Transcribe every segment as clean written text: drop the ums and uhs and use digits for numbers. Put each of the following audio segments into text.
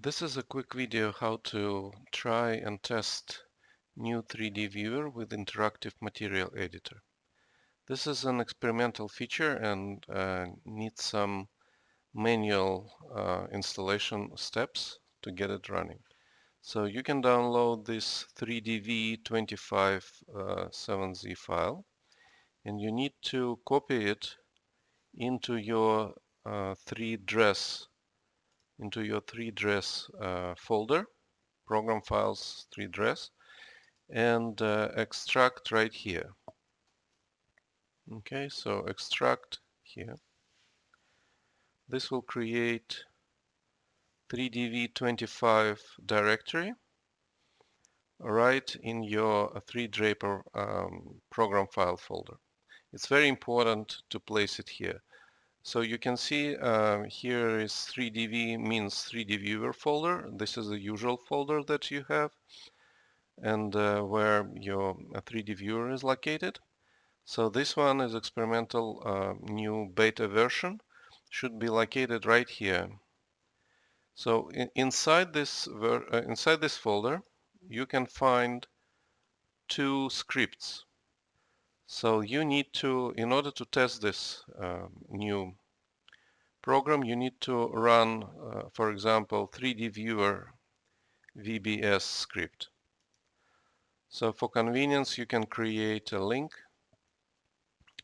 This is a quick video how to try and test new 3D viewer with interactive material editor. This is an experimental feature and needs some manual installation steps to get it running. So you can download this 3dv25.7z file, and you need to copy it into your 3ds folder, program files 3ds, and extract right here. Okay, so extract here. This will create 3dv25 directory right in your Threadripper program file folder. It's very important to place it here. So you can see here is 3dv means 3D viewer folder. This is the usual folder that you have, and where your 3D viewer is located. So this one is experimental new beta version, should be located right here. So inside this folder, you can find two scripts. So you need to, in order to test this new program, you need to run, for example, 3D viewer VBS script. So for convenience, you can create a link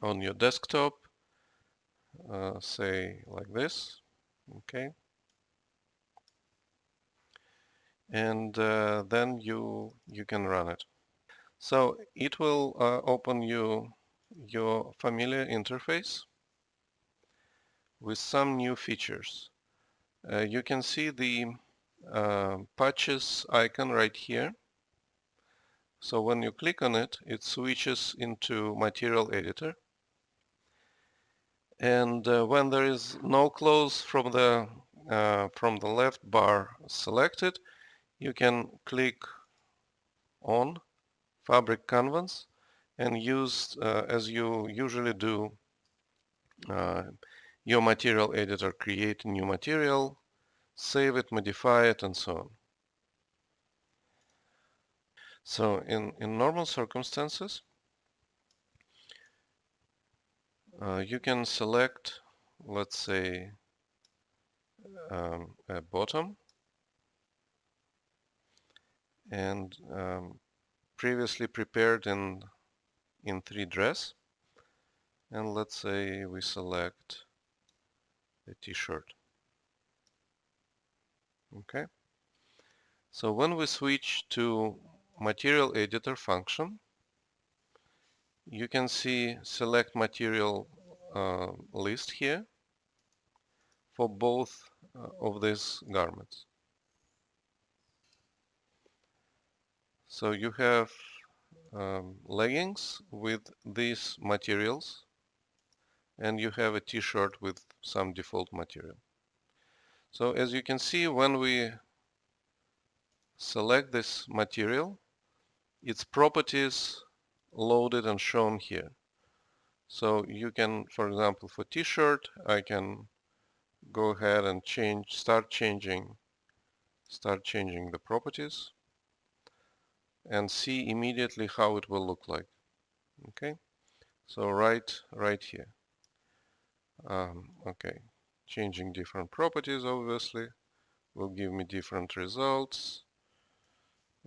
on your desktop, say like this, okay, and then you can run it. So it will open you your familiar interface with some new features. You can see the patches icon right here. So when you click on it, it switches into Material Editor. And when there is no close from the left bar selected, you can click on Fabric Canvas and use, as you usually do, your material editor, create a new material, save it, modify it, and so on. So in normal circumstances, you can select, let's say, a bottom and previously prepared in 3ds, and let's say we select a t-shirt. Okay, so when we switch to material editor function, you can see select material list here for both of these garments. So you have leggings with these materials, and you have a t-shirt with some default material. So as you can see, when we select this material, its properties loaded and shown here. So you can, for example, for t-shirt, I can go ahead and start changing the properties and see immediately how it will look like. Okay, so right here. Okay, changing different properties obviously will give me different results.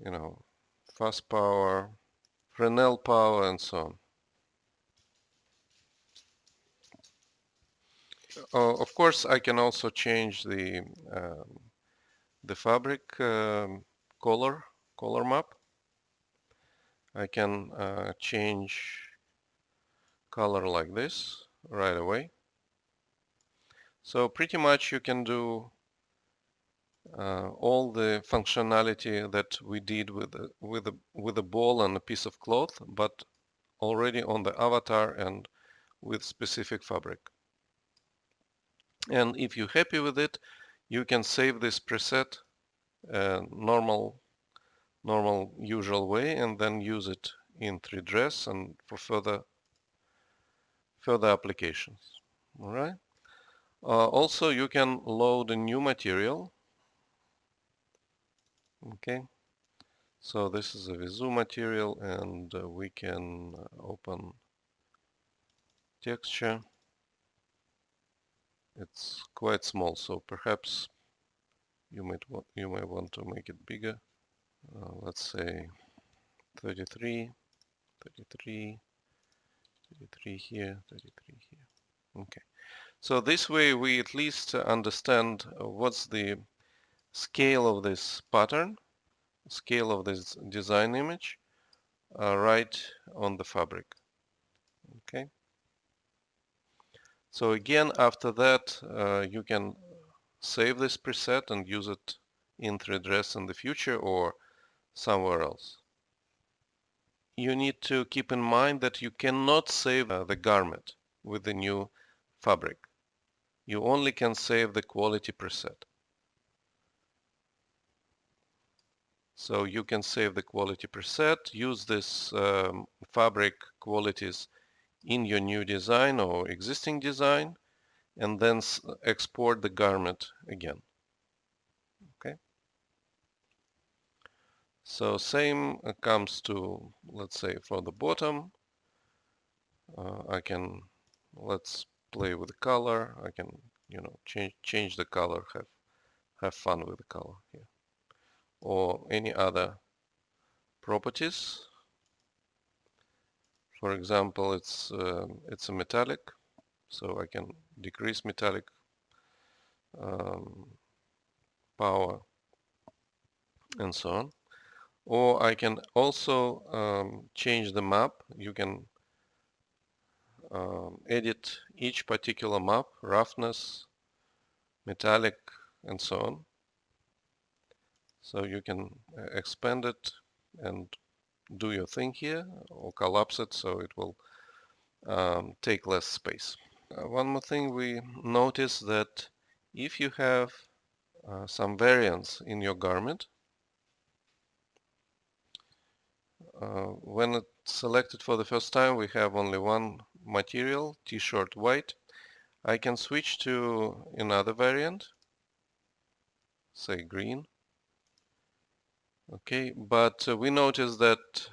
You know, fast power, Fresnel power, and so on. Of course, I can also change the fabric color map. I can change color like this right away. So pretty much you can do all the functionality that we did with a ball and a piece of cloth, but already on the avatar and with specific fabric. And if you're happy with it, you can save this preset normal usual way, and then use it in 3ds and for further applications. All right. Also, you can load a new material Okay, so this is a Visu material, and we can open texture. It's quite small, so perhaps you may want to make it bigger. Let's say 33, 33, 33 here, 33 here. Okay. So this way we at least understand what's the scale of this pattern, scale of this design image, right on the fabric. Okay. So again, after that, you can save this preset and use it in 3Dress in the future or somewhere else. You need to keep in mind that you cannot save the garment with the new fabric. You only can save the quality preset. So you can save the quality preset, use this fabric qualities in your new design or existing design, and then export the garment again. Okay. So same comes to, let's say, for the bottom. Let's play with the color. I can, change the color, have fun with the color here, or any other properties. For example, it's a metallic, so I can decrease metallic power and so on. Or I can also change the map. You can edit each particular map, roughness, metallic, and so on. So you can expand it and do your thing here, or collapse it so it will take less space. One more thing, we notice that if you have some variance in your garment, when it's selected for the first time, we have only one material, t-shirt white. I can switch to another variant, say green. Okay, but we notice that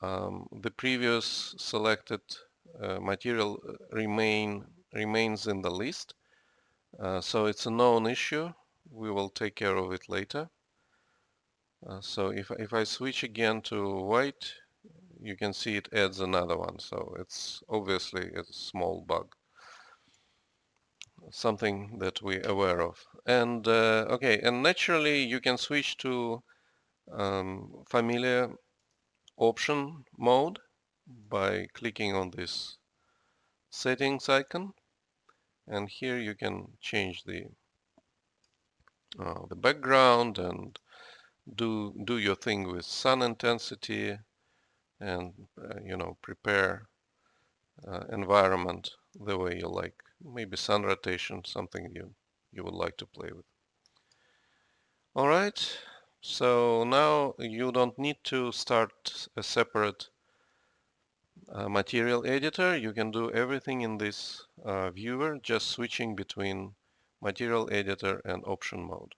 the previous selected material remains in the list. So it's a known issue. We will take care of it later. So if I switch again to white, you can see it adds another one. So it's obviously a small bug, something that we're aware of. And okay, and naturally you can switch to familiar option mode by clicking on this settings icon, and here you can change the background and do your thing with sun intensity, and prepare environment the way you like. Maybe sun rotation, something you would like to play with. All right, so now you don't need to start a separate material editor. You can do everything in this viewer, just switching between material editor and option mode.